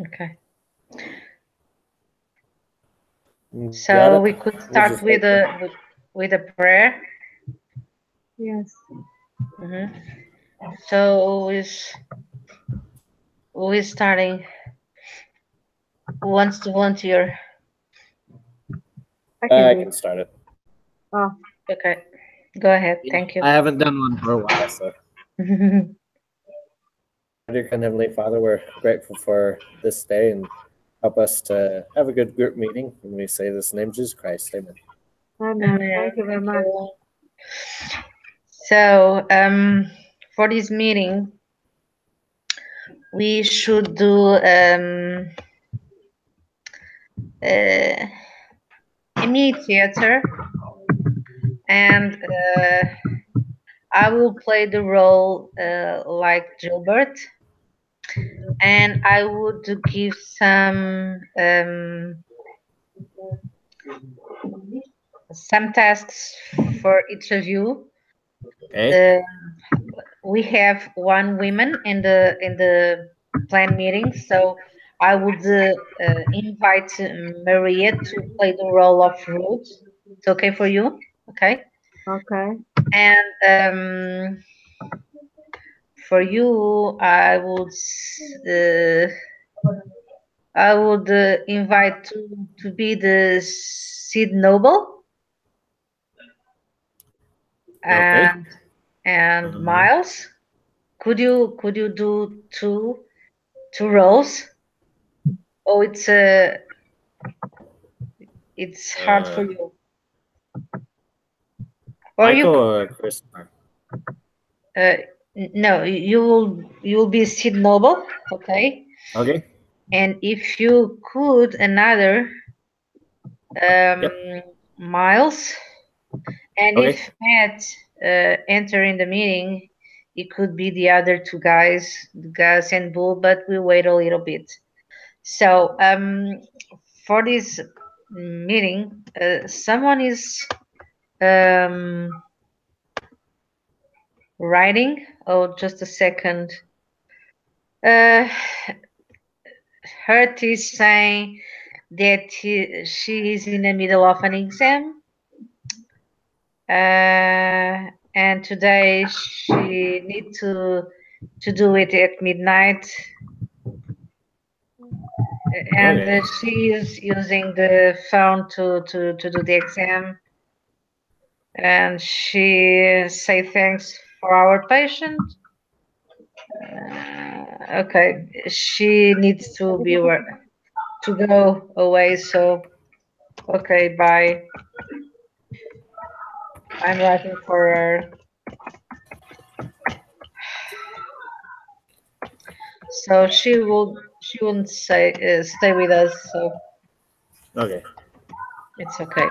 Okay. Got So it. we could We'll start just wait. with a prayer. Yes. So who is starting? Who wants to volunteer? I can I do can it. start it. Oh, Okay, go ahead. Yeah, Thank you. I haven't done one for a while, so. Dear kind Heavenly Father, we're grateful for this day and help us to have a good group meeting. And we say this in the name of Jesus Christ. Amen. amen. Thank you very Thank much. you. So, for this meeting, we should do a mini theater, and I will play the role like Gilbert, and I would give some tasks for each of you. Okay. We have one woman in the plan meeting, so I would invite Maria to play the role of Ruth. It's okay for you, okay? Okay. And for you, I would invite to be the Sid Noble Okay. and Miles. Could you do two roles? Oh, it's hard for you. Or Michael or Christopher? uh, no, you will be Sid Noble, okay? Okay. And if you could another Yep. Miles, and Okay. if Matt enter in the meeting, it could be the other two guys, Gus and Bull, but we'll wait a little bit. So for this meeting, someone is um, writing. Oh, just a second. Hurt is saying that she is in the middle of an exam, and today she need to do it at midnight, and Okay. she is using the phone to do the exam, and she say thanks for our patient. Okay, she needs to be to go away, so okay, bye. I'm writing for her. So she won't say stay with us, so Okay. it's okay.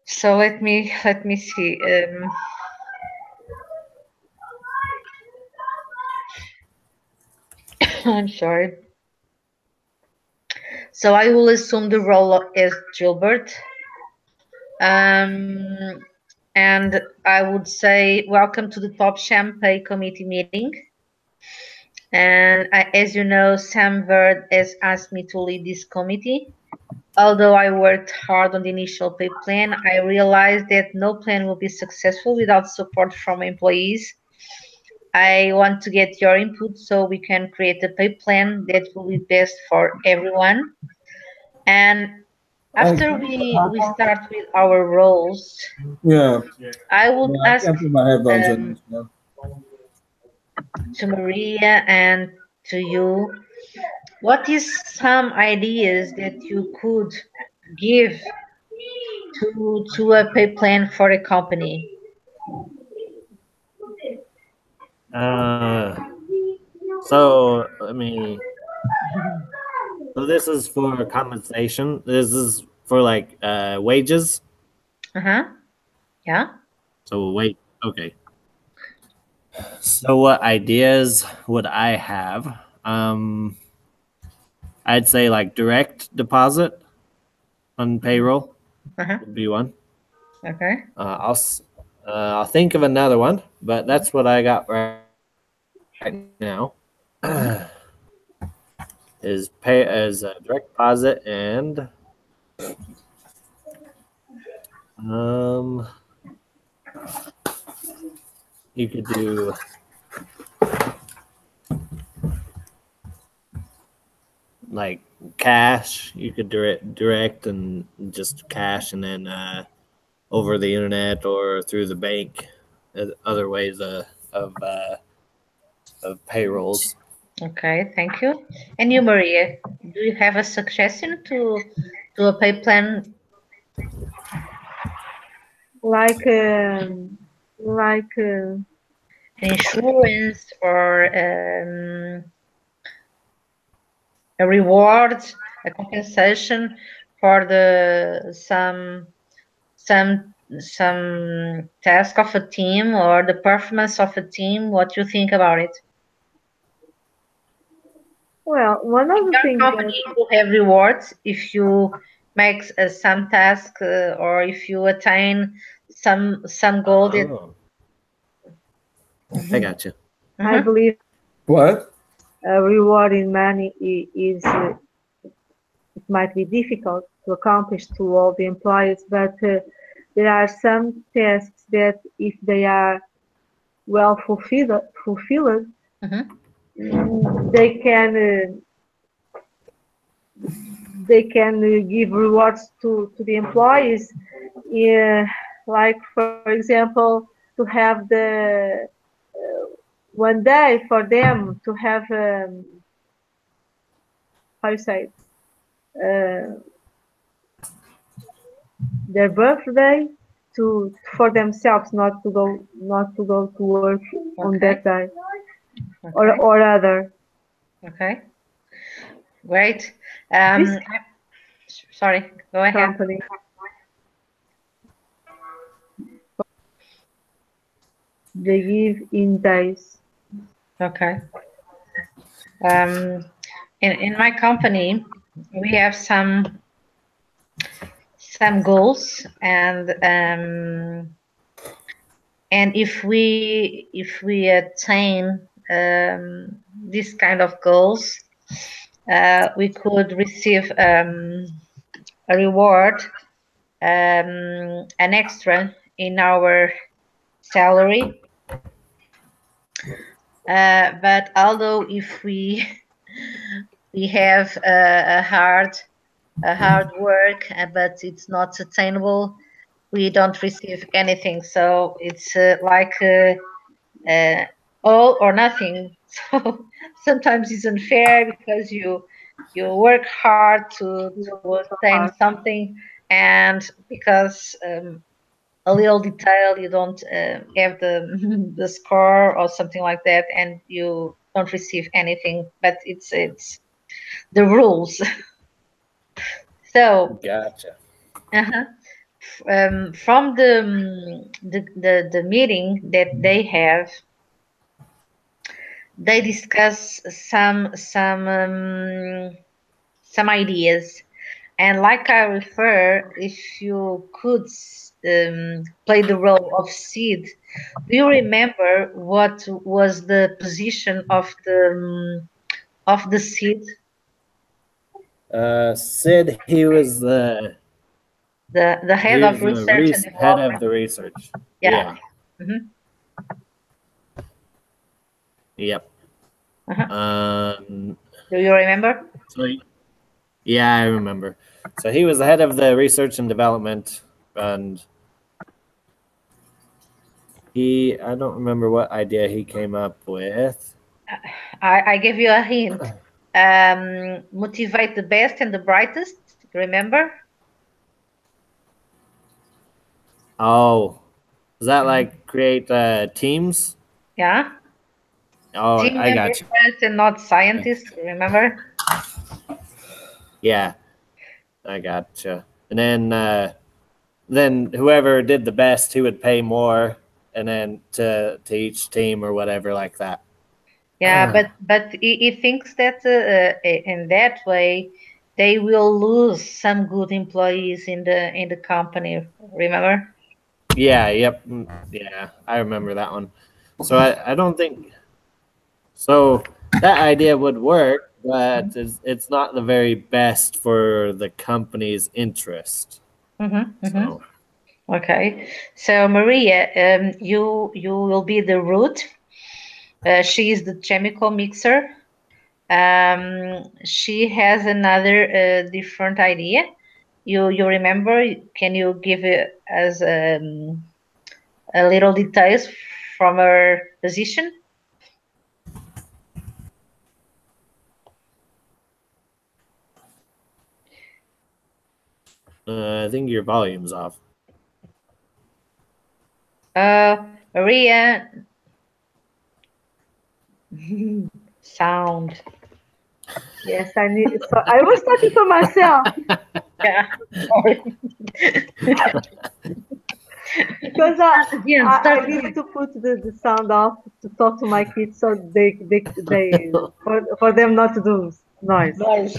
So let me see. I'm sorry. So I will assume the role as Gilbert. And I would say welcome to the Top Champagne Committee meeting. And as you know, Sam Bird has asked me to lead this committee. Although I worked hard on the initial pay plan, I realized that no plan will be successful without support from employees. I want to get your input so we can create a pay plan that will be best for everyone. And after we start with our roles, Yeah, I would yeah, I ask can't put my headphones um, in. So. to Maria and to you, what is some ideas that you could give to a pay plan for a company? Uh, so let me. So this is for compensation. This is for like wages. Uh-huh. Yeah. So wait. Okay. So what ideas would I have? I'd say like direct deposit on payroll Uh-huh. would be one. Okay. I'll think of another one, but that's what I got right now. Mm-hmm. is pay as a direct deposit and you could do like cash. You could direct and just cash, and then over the internet or through the bank, other ways of payrolls. Okay, thank you. And you, Maria, do you have a suggestion to a pay plan? Like Insurance or a reward, a compensation for the some task of a team or the performance of a team. What you think about it? well, one of the things Company will have rewards if you make some task or if you attain some goal. Oh. I got you. I believe What? rewarding money is it might be difficult to accomplish to all the employees, but there are some tasks that if they are well fulfilled, they can give rewards to the employees. Like for example, to have the one day for them to have how you say their birthday to for themselves, not to go to work on that day or other. Okay, great. Sorry, go ahead. Company. They give in days. Okay. In my company, we have some goals, and if we attain this kind of goals, we could receive a reward, an extra in our salary. But although if we have a hard work, but it's not attainable, we don't receive anything. So it's like all or nothing. So sometimes it's unfair because you work hard to attain something, and because a little detail you don't have the the score or something like that, and you don't receive anything. But it's the rules. So Gotcha. from the meeting that they have, they discuss some ideas, and like I refer, if you could play the role of seed. Do you remember what was the position of the seed? Sid, he was the head of research and development. head of the research. Yeah. Yep. Do you remember? So, yeah, I remember. So he was the head of the research and development, and I don't remember what idea he came up with. I gave you a hint. Motivate the best and the brightest. Remember? Oh, is that like create teams? Yeah. Oh, Team I got you. And not scientists. Remember? Yeah, I gotcha. And then whoever did the best, he would pay more, and then to each team or whatever like that. Yeah, but he thinks that in that way they will lose some good employees in the company. Remember? Yeah. Yep. Yeah, I remember that one. So I don't think so. That idea would work, but it's not the very best for the company's interest. So Okay, so Maria, you will be the root. She is the chemical mixer. She has another different idea. You remember? Can you give us a little details from her position? I think your volume's off. Maria, sound. Yes, I need. So I was talking to myself. Yeah, sorry. Because I need to put the sound off to talk to my kids, so they for them not to do noise. Well,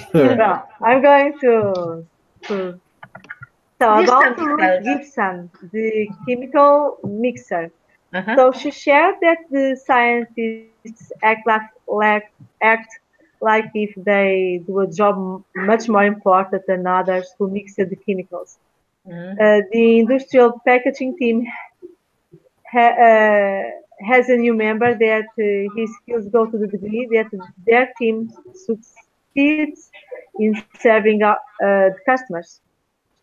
I'm going to so about Ruth Gibson, the chemical mixer. So she shared that the scientists act like if they do a job much more important than others who mix the chemicals. The industrial packaging team has a new member that his skills go to the degree that their team succeeds in serving the customers.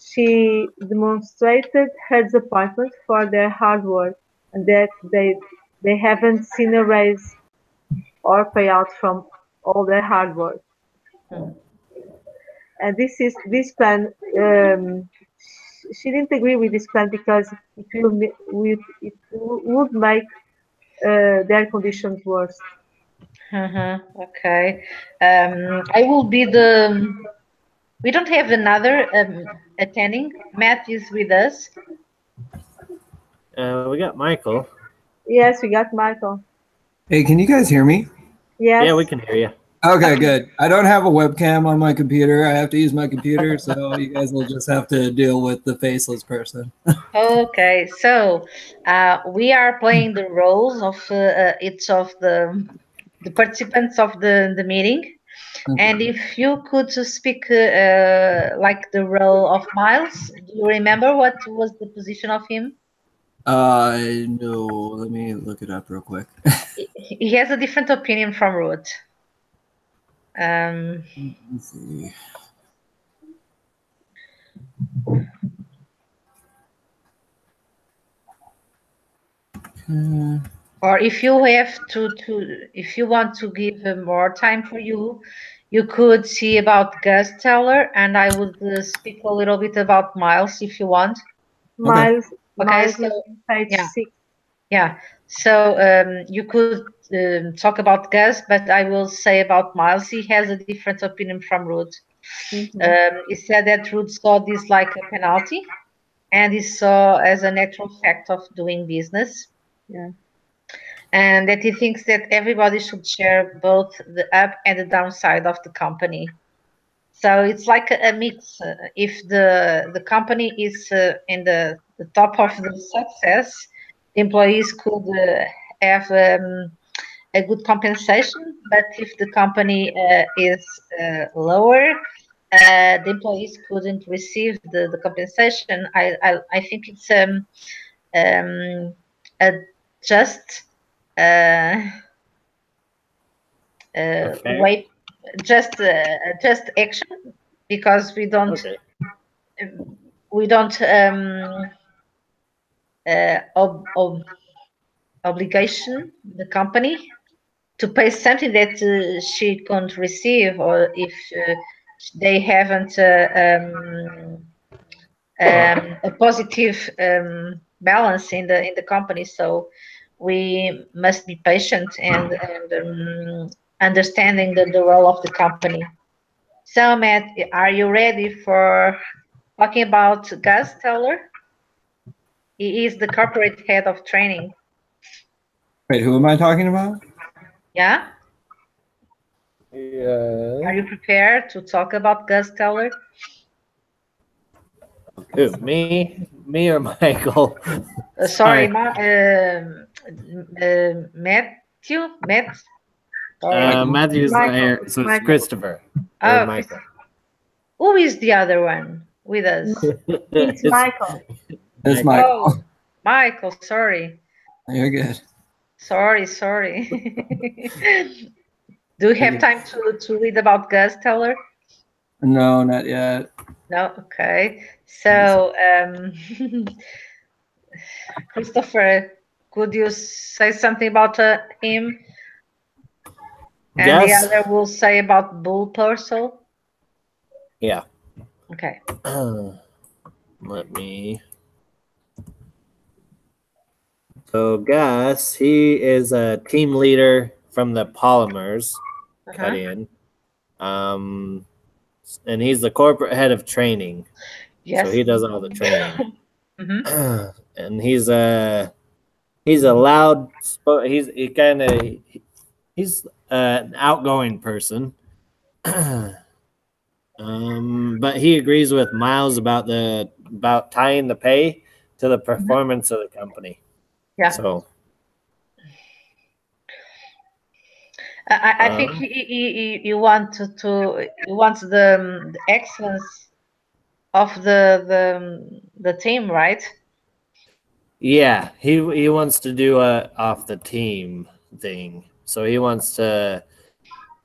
She demonstrated her disappointment for their hard work and that they haven't seen a raise or payout from all their hard work. And this plan. She didn't agree with this plan because it would make their conditions worse. Okay. I will be the. We don't have another attending. Matt is with us. We got Michael. Yes, we got Michael. Hey, can you guys hear me? Yes. Yeah, we can hear you. Okay, good. I don't have a webcam on my computer. I have to use my computer, so you guys will just have to deal with the faceless person. Okay, so we are playing the roles of each of the participants of the meeting. Okay. And if you could speak like the role of Miles, do you remember what was the position of him? No, let me look it up real quick. He has a different opinion from Ruth. Let's see. Or if you have if you want to give more time for you, you could see about Gus Teller, and I would speak a little bit about Miles if you want. Miles, okay, Miles so, is page 6. Yeah, so you could talk about Gus, but I will say about Miles. He has a different opinion from Ruth. He said that Ruth saw this like a penalty, and he saw as a natural fact of doing business. Yeah. And that he thinks that everybody should share both the up and the downside of the company. So it's like a mix. If the company is in the top of the success, employees could have a good compensation. But if the company is lower, the employees couldn't receive the compensation. I think it's a just wait, just action, because we don't obligation the company to pay something that she can't receive, or if they haven't a positive balance in the company. So we must be patient and understanding the role of the company. So Matt, are you ready for talking about Gus Teller? He is the corporate head of training. Wait, who am I talking about? Yeah? Yeah. Are you prepared to talk about Gus Teller? Who, me or Michael? Sorry, Matthew? Matt? Sorry. Matthew's Michael. here, so it's Michael. Christopher. Oh, Or Michael. who is the other one with us? It's Michael. It's Michael. Michael. Oh, Michael. Sorry. You're good. Sorry. Do you have time to read about Gus Teller? No, not yet. No? Okay. So, Christopher, could you say something about him? And the Gus? other will say about Bull Purcell? Yeah. Okay. Let me. So Gus, he is a team leader from the polymers cut in. And he's the corporate head of training. Yes. So he does all the training. Mhm. And he's a loud he's an outgoing person. But he agrees with Miles about tying the pay to the performance of the company. Yeah. So I think you want you want the excellence of the team, right? yeah, he wants to do a off the team thing. So he wants to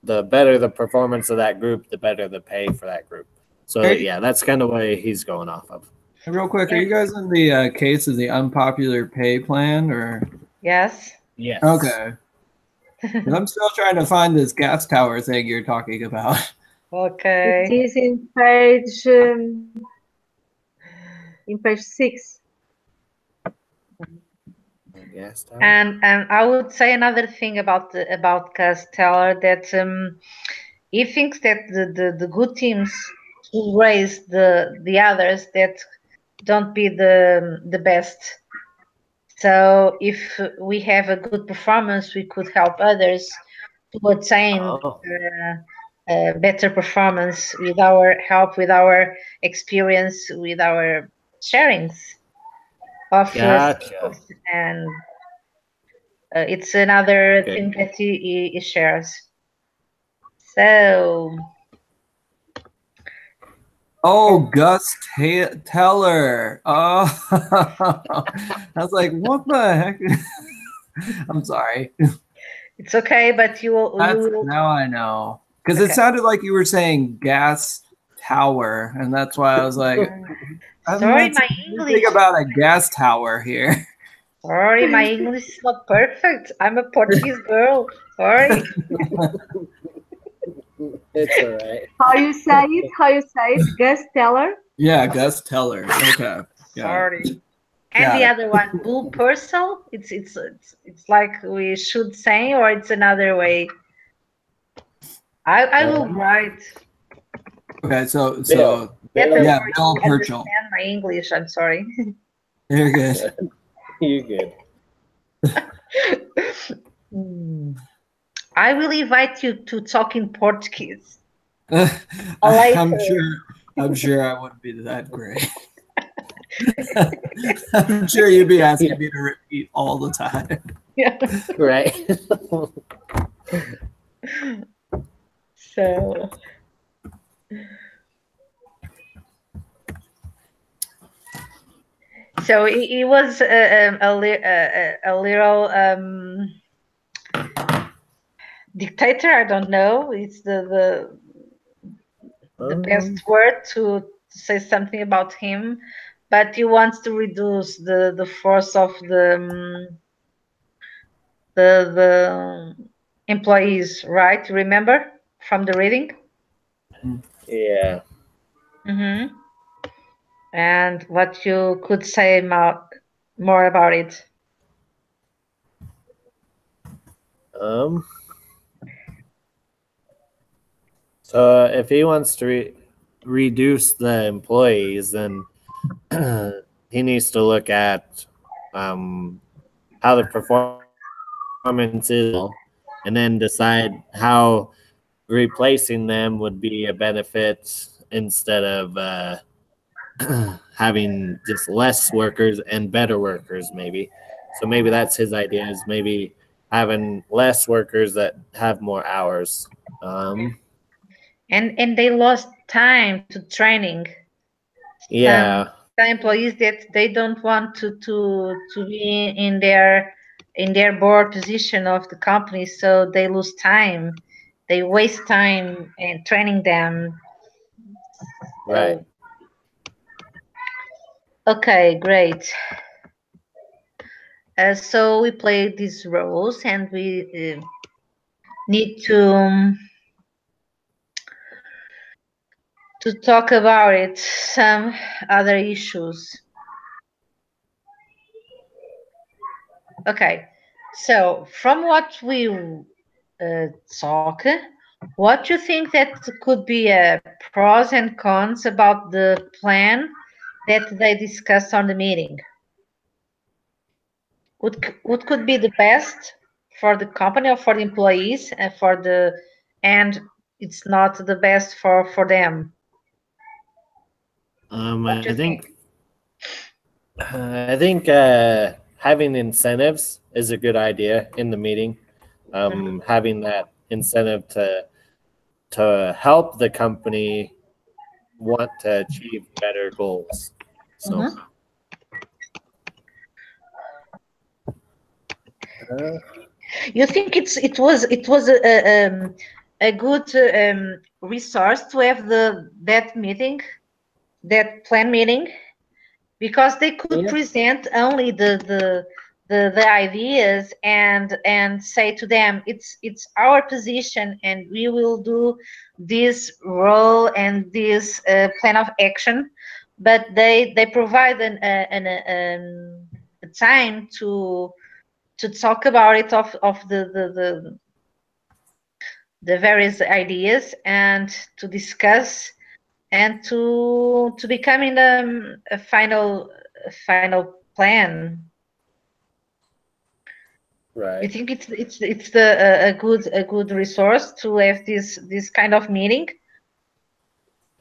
the better the performance of that group, the better the pay for that group. So yeah, that's kind of what he's going off of. Real quick, are you guys in the case of the unpopular pay plan or? Yes. Yes. Okay. 'Cause I'm still trying to find this gas tower thing you're talking about. Okay. It is in page 6. Yes. And I would say another thing about Gus Teller, that he thinks that the good teams will raise the others that don't be the best. So if we have a good performance, we could help others to attain better performance with our help, with our experience, with our sharings of skills. And it's another thing that he shares. So. Oh, Gus Teller. Oh, I was like, what the heck? I'm sorry. It's okay, but you will. Now I know. Because it sounded like you were saying gas tower, and that's why I was like, sorry, my English. Think about a gas tower here. Sorry, my English is not perfect. I'm a Portuguese girl. Sorry. It's all right. How you say it? Gus Teller? Yeah, Gus Teller. Okay. Sorry. And the other one, Bull Purcell. It's like we should say, or it's another way. I will write. Okay, so yeah, Bill Purcell. Understand my English. I'm sorry. You're good. You're good. I will invite you to talk in Portuguese. I'm sure I wouldn't be that great. I'm sure you'd be asking me to repeat all the time. Yeah. Right. So he was a little dictator. I don't know. It's the best word to say something about him, but he wants to reduce the force of the employees, right? Remember from the reading? Yeah. Mm-hmm. And what you could say more about it? So if he wants to reduce the employees, then he needs to look at how the performance is, and then decide how replacing them would be a benefit instead of having just less workers and better workers, maybe. So maybe that's his idea, is maybe having less workers that have more hours. And they lost time to training. Yeah. Some employees that they don't want to be in their board position of the company, so they lose time. They waste time in training them. Right. Okay, great. So we play these roles, and we need to talk about it. Some other issues. Okay, so from what we talk, what do you think that could be pros and cons about the plan that they discussed on the meeting? What could be the best for the company or for the employees and it's not the best for them? I think having incentives is a good idea in the meeting. Having that incentive to help the company want to achieve better goals. So. You think it was a good resource to have that plan meeting, because they could present only the ideas and say to them, it's our position and we will do this role and this plan of action, but they provide a time to talk about it of the various ideas and to discuss and to become in a final plan. Right. You think it's a good resource to have this kind of meeting?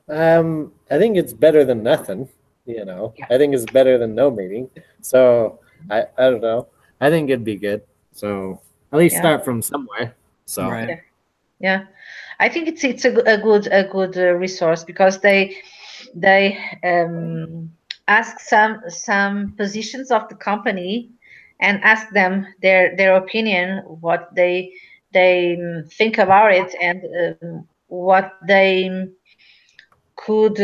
I think it's better than nothing. I think it's better than no meeting. So I don't know. I think it'd be good. So at least start from somewhere. So Right. Yeah, I think it's a good resource, because they ask some positions of the company and ask them their opinion, what they think about it, and what they could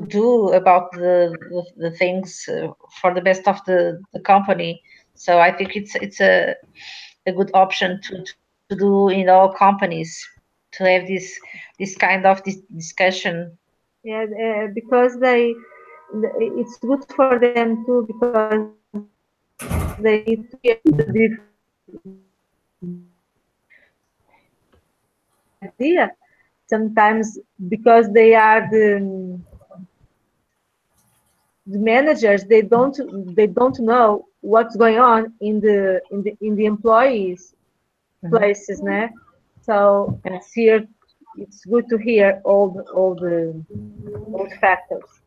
do about the things for the best of the company. So I think it's a good option to do in all companies, to have this kind of discussion. Yeah, because it's good for them too, because they need to hear the idea. Sometimes because they are the managers, they don't know what's going on in the employees places, né? So it's good to hear all the factors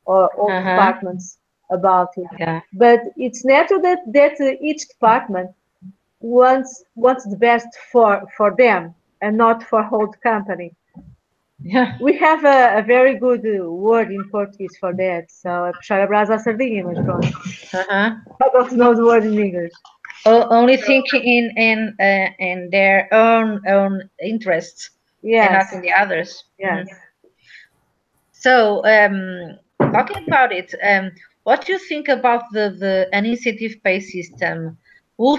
or all departments about it. Yeah. But it's natural that each department wants the best for them and not for whole company. Yeah. We have a very good word in Portuguese for that. So é puxar a brasa à sardinha, mas pronto. I don't know the word in English. Only thinking in their own interests, and not in the others. Yes. So talking about it, what do you think about the incentive pay system?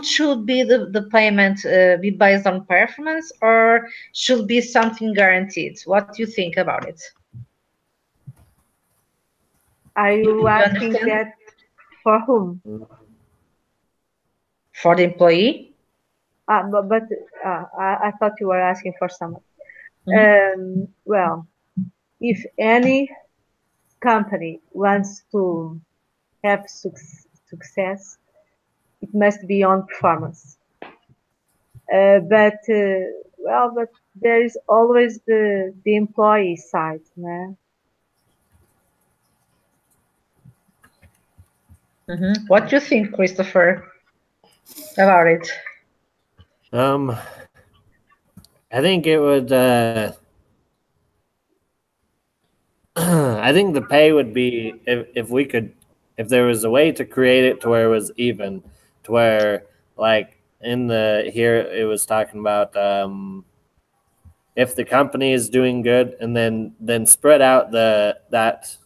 Should be the payment be based on performance, or should be something guaranteed? What do you think about it? Are you asking that for whom? For the employee? But I thought you were asking for someone. Well, if any company wants to have success, it must be on performance. But there is always the employee side, né? What do you think, Christopher, about it? I think it would. I think the pay would be if we could, if there was a way to create it to where it was even, to where like in the here it was talking about if the company is doing good and then spread out that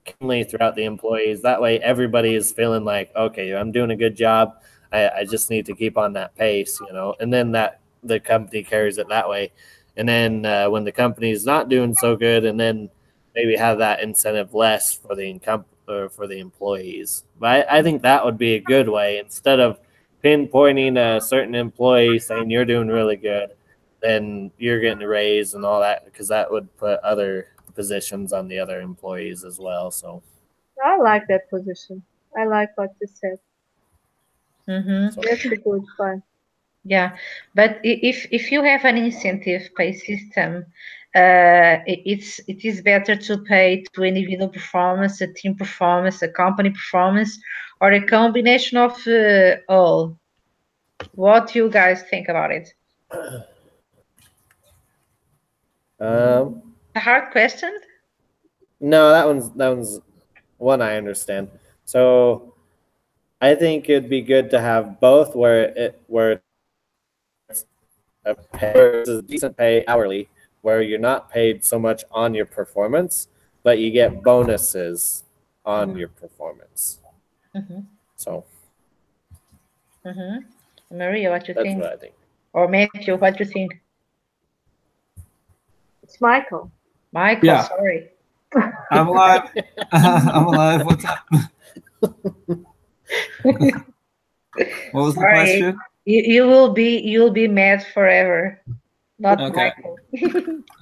evenly throughout the employees. That way, everybody is feeling like, okay, I'm doing a good job. I just need to keep on that pace, you know. And then that the company carries it that way. And then when the company is not doing so good, and then maybe have that incentive less for the income or for the employees. But I think that would be a good way instead of pinpointing a certain employee saying you're doing really good, then you're getting a raise and all that, because that would put other positions on the other employees as well. So I like that position. I like what you said. Mm-hmm. That's a good one. Yeah, but if you have an incentive pay system, it is better to pay to individual performance, a team performance, a company performance, or a combination of all. What do you guys think about it? A hard question. No, that one's one I understand. So I think it'd be good to have both, where it's a pay, it's a decent pay hourly, where you're not paid so much on your performance, but you get bonuses on your performance. Mm-hmm. So Maria, what do you that's think? what I think. Or Matthew, what do you think? It's Michael. Michael, Yeah. sorry. I'm alive. I'm alive. What's up? What was the Sorry. question? You'll be mad forever. Not Okay. Michael.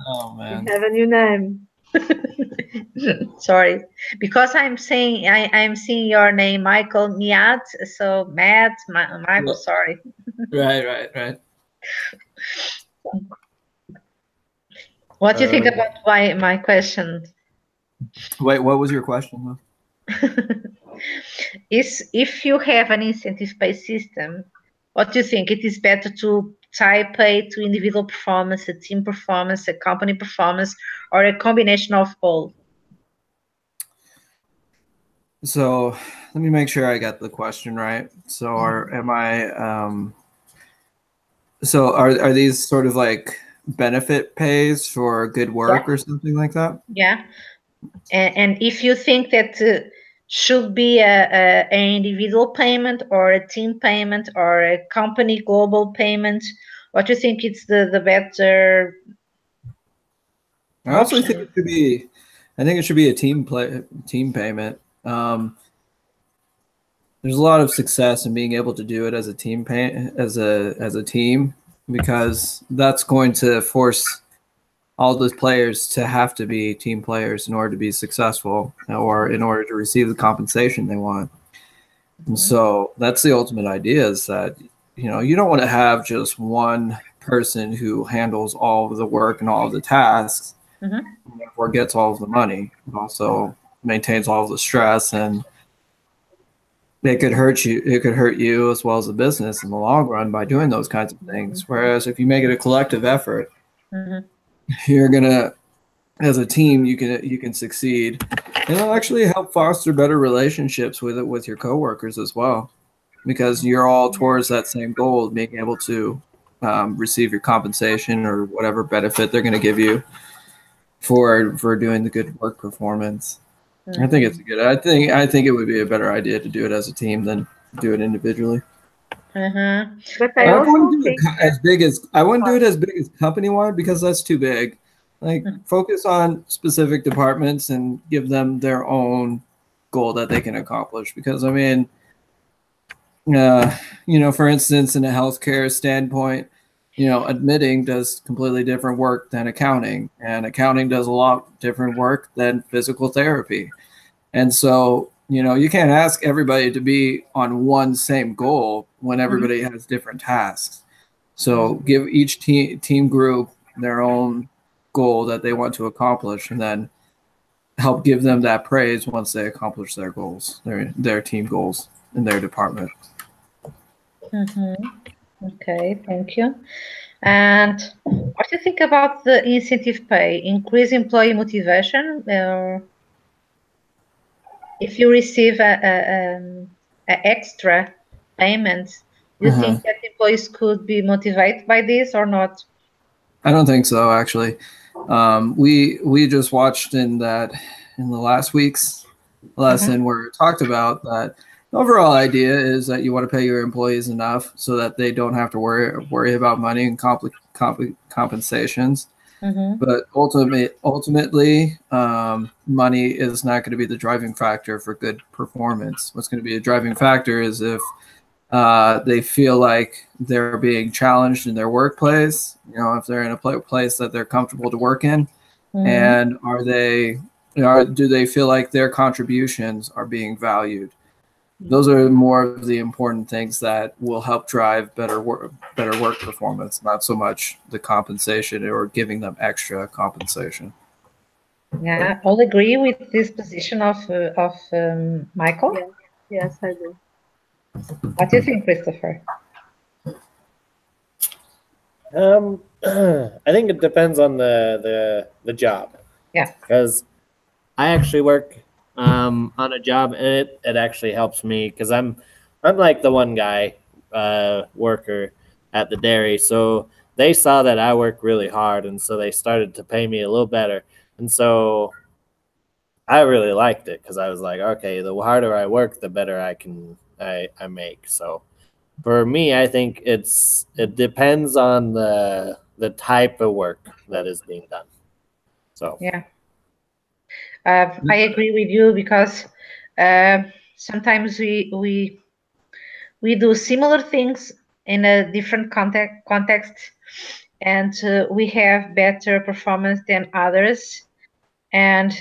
Oh You man. have a new name. Sorry, because I'm saying I'm seeing your name, Michael Miat. So Matt, Michael. Sorry. Right. What do you think about my question? Wait, what was your question? Is if you have an incentive-based system, what do you think? It is better to tie pay to individual performance, a team performance, a company performance, or a combination of all? So let me make sure I got the question right. So are these sort of like benefit pays for good work or something like that? Yeah. And if you think that should be an individual payment or a team payment or a company global payment, what do you think it's the better I also option? think it should be. I think it should be a team payment. There's a lot of success in being able to do it as a team as a team, because that's going to force all those players to have to be team players in order to be successful or in order to receive the compensation they want. And so that's the ultimate idea, is that you don't want to have just one person who handles all of the work and all of the tasks, or gets all of the money, but also maintains all of the stress, and it could hurt you. It could hurt you as well as the business in the long run by doing those kinds of things. Whereas if you make it a collective effort, you're gonna, as a team, you can succeed, and it'll actually help foster better relationships with your coworkers as well, because you're all towards that same goal of being able to receive your compensation or whatever benefit they're going to give you for doing the good work performance. I think it's good. I think it would be a better idea to do it as a team than do it individually. But I also wouldn't do think it as big as company wide, because that's too big. Like, focus on specific departments and give them their own goal that they can accomplish. Because I mean, for instance, in a healthcare standpoint, admitting does completely different work than accounting, and accounting does a lot different work than physical therapy. And so, you can't ask everybody to be on one same goal when everybody has different tasks. So give each team group their own goal that they want to accomplish, and then help give them that praise once they accomplish their goals, their team goals in their department. Okay, thank you. And what do you think about the incentive pay? Increase employee motivation? If you receive a extra payment, do you think that employees could be motivated by this or not? I don't think so, actually. We just watched in the last week's lesson where it talked about that the overall idea is that you want to pay your employees enough so that they don't have to worry about money and compensations. But ultimately, money is not going to be the driving factor for good performance. What's going to be a driving factor is if they feel like they're being challenged in their workplace, if they're in a place that they're comfortable to work in, and do they feel like their contributions are being valued? Those are more of the important things that will help drive better work performance, not so much the compensation or giving them extra compensation. Yeah, I'll agree with this position of Michael. Yes, I do. What do you think, Christopher? I think it depends on the job. Yeah. Because I actually work on a job, and it actually helps me because I'm like the one guy worker at the dairy. So they saw that I work really hard, and so they started to pay me a little better. And so I really liked it because I was like, okay, the harder I work, the better I make. So for me, I think it depends on the type of work that is being done. So yeah, I agree with you because sometimes we do similar things in a different context, and we have better performance than others, and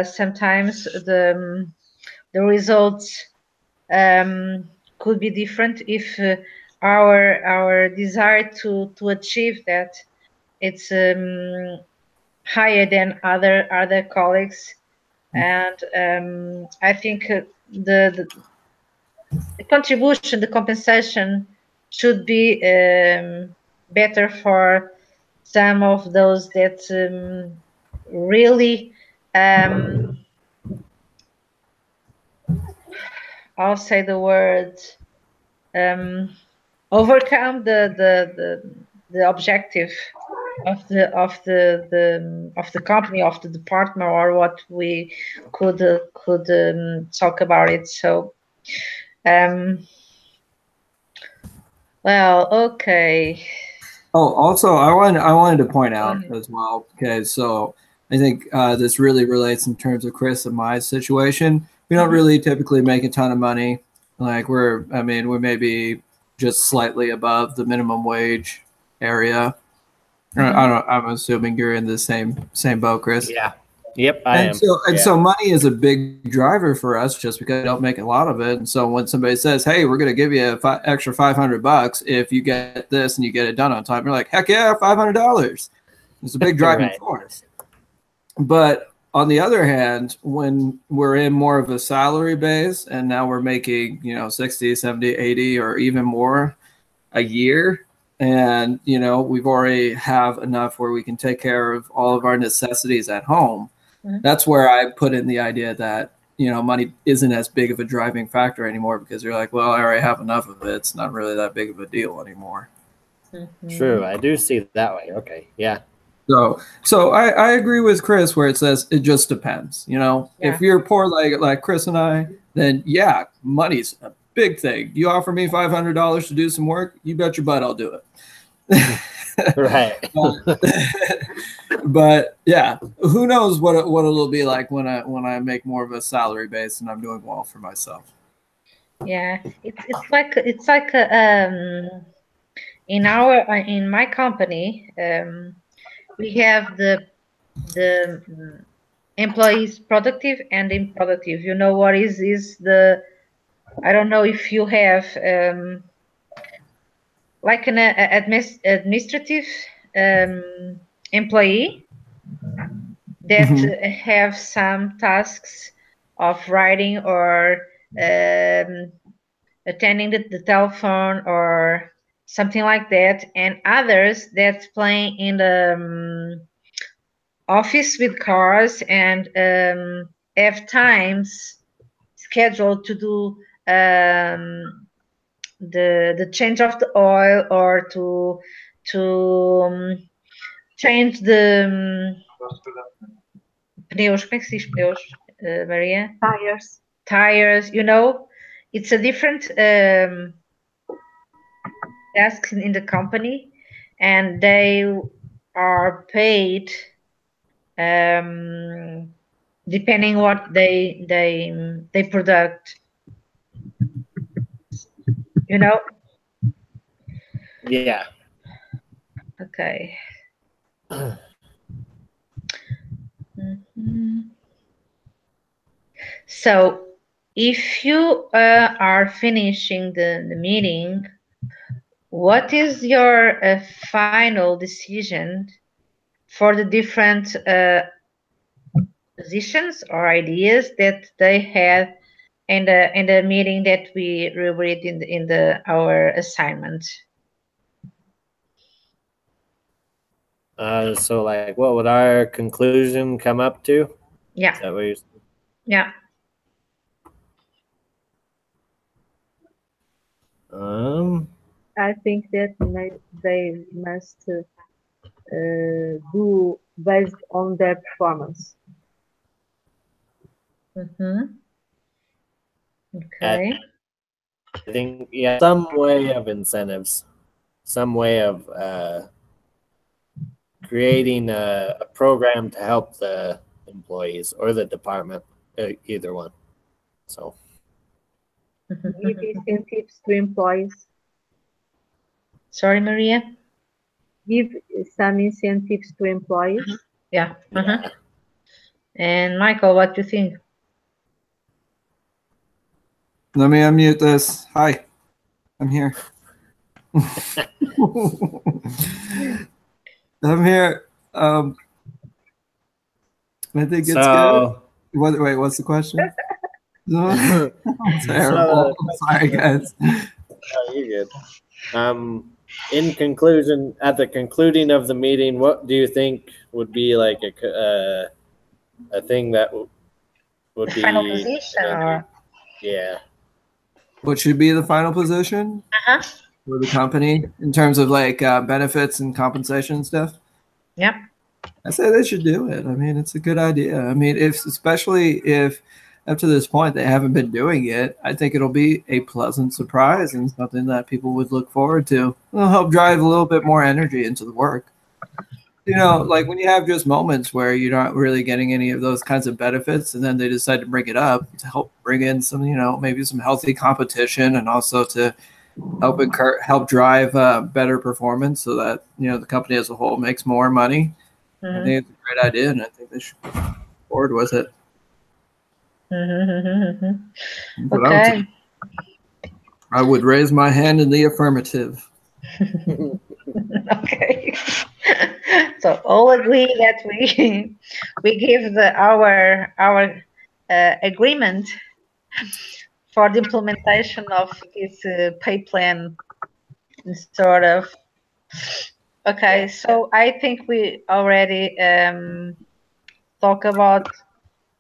sometimes the results could be different if our desire to achieve that it's higher than other colleagues, and I think the contribution, the compensation should be better for some of those that really I'll say the word overcome the objective of the company, of the department, or what we could talk about it. So well, okay. Oh, also, I wanted to point out as well. Okay, so I think this really relates in terms of Chris and my situation. We don't really typically make a ton of money. Like we may be just slightly above the minimum wage area. I'm assuming you're in the same boat, Chris. Yeah. Yep, I am. So money is a big driver for us just because we don't make a lot of it. And so when somebody says, "Hey, we're going to give you extra $500 if you get this and you get it done on time," we're like, "Heck yeah, $500!" It's a big driving force. But on the other hand, when we're in more of a salary base and now we're making 60, 70, 80, or even more a year, and we've already have enough where we can take care of all of our necessities at home. That's where I put in the idea that money isn't as big of a driving factor anymore, because you're like, well, I already have enough of it. It's not really that big of a deal anymore. True, I do see it that way. Okay, yeah. So I agree with Chris where it says it just depends. If you're poor like Chris and I, then yeah, money's a big thing. You offer me $500 to do some work, you bet your butt I'll do it. Right. But yeah, who knows what it'll be like when I make more of a salary base and I'm doing well for myself. Yeah, it's like in my company we have the employees productive and unproductive. You know what is the, I don't know if you have like an administrative employee that have some tasks of writing or attending the telephone or something like that, and others that's playing in the office with cars and have times scheduled to do the change of the oil or to change the pneus. Como é que se diz pneus, Maria? Tires. Tires, it's a different task in the company, and they are paid depending what they product. Yeah. Okay. So if you are finishing the meeting, what is your final decision for the different positions or ideas that they had in the meeting that we read in our assignment? So like, what would our conclusion come up to? Yeah. Is that what you're saying? Yeah. I think that they must do based on their performance. Okay. I think some way of incentives, some way of creating a program to help the employees or the department, either one. So Give incentives to employees. Sorry, Maria? Give some incentives to employees. Yeah. And Michael, what do you think? Let me unmute this. Hi, I'm here. I'm here. I think it's good. Wait, what's the question? Terrible. Sorry, guys. Oh, you're good. In conclusion, at the concluding of the meeting, what do you think would be like a thing that would be final position? Or... Yeah. What should be the final position for the company in terms of like benefits and compensation stuff? Yep. I say they should do it. I mean, it's a good idea. I mean, especially if up to this point they haven't been doing it, I think it'll be a pleasant surprise and something that people would look forward to. It'll help drive a little bit more energy into the work. Like when you have just moments where you're not really getting any of those kinds of benefits, and then they decide to bring it up to help bring in some, maybe some healthy competition, and also to help drive better performance so that, the company as a whole makes more money. I think it's a great idea, and I think they should move forward with it. Okay. I would raise my hand in the affirmative. Okay. So all agree that we give our agreement for the implementation of this pay plan, sort of. Okay, so I think we already talk about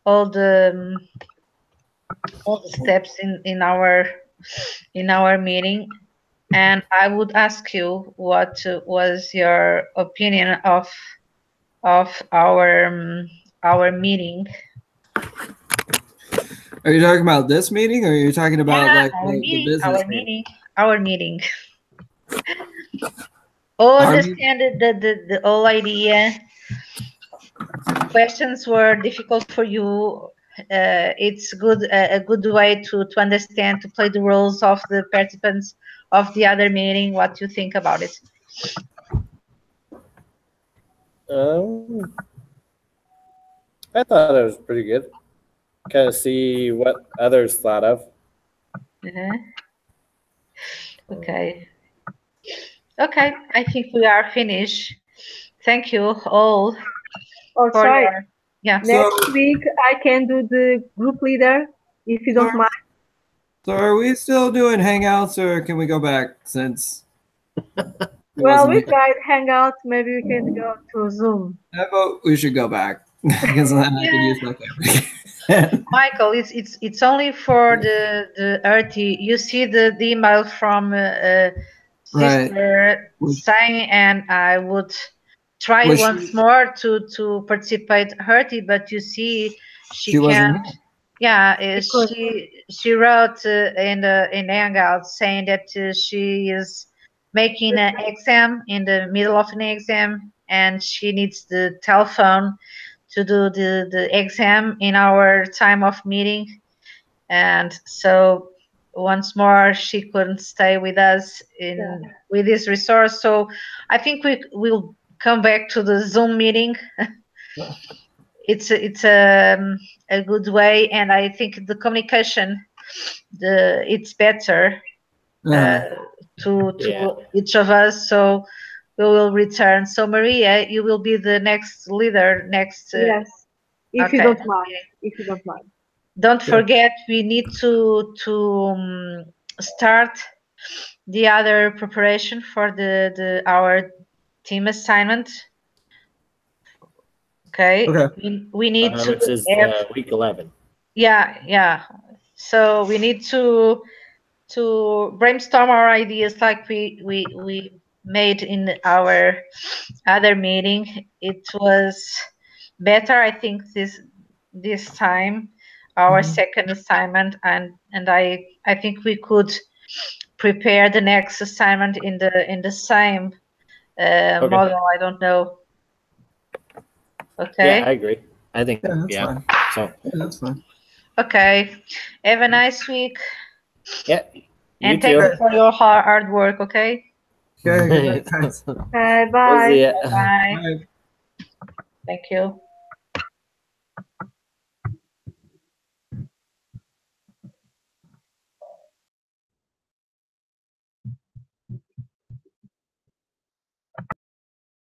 all the steps in our meeting, and I would ask you what was your opinion of our meeting. Are you talking about this meeting, or are you talking about the business meeting? Our meeting. Understand the whole idea. Questions were difficult for you. It's a good way to understand, to play the roles of the participants of the other meeting. What do you think about it? I thought it was pretty good. Kind of see what others thought of. Okay. Okay, I think we are finished. Thank you all. Oh, sorry. Yeah. Next week I can do the group leader if you don't mind. So are we still doing Hangouts, or can we go back since? Well, we tried Hangout. Maybe we can go to Zoom. I vote we should go back because then I can use my camera. Michael, it's only for the earthy. You see the email from Sister saying, and I would try once more to participate earthy, but you see she can't. Yeah, she wrote in Hangout saying that she is making an exam in the middle of an exam, and she needs the telephone to do the exam in our time of meeting. And so once more she couldn't stay with us with this resource. So I think we will come back to the Zoom meeting. It's a good way, and I think the communication it's better to each of us. So we will return. So Maria, you will be the next leader next. Yes, if you don't mind. If you don't mind. Don't forget, we need to start the other preparation for our team assignment. Okay. We need to which is week 11. Yeah. So we need to brainstorm our ideas like we made in our other meeting. It was better, I think, this time, our second assignment, and I think we could prepare the next assignment in the same model. I don't know. Okay. Yeah, I agree. I think that's fine. So that's fine. Okay. Have a nice week. Yeah. And thank you for your hard work. Okay. Okay. Bye. Bye. Thank you.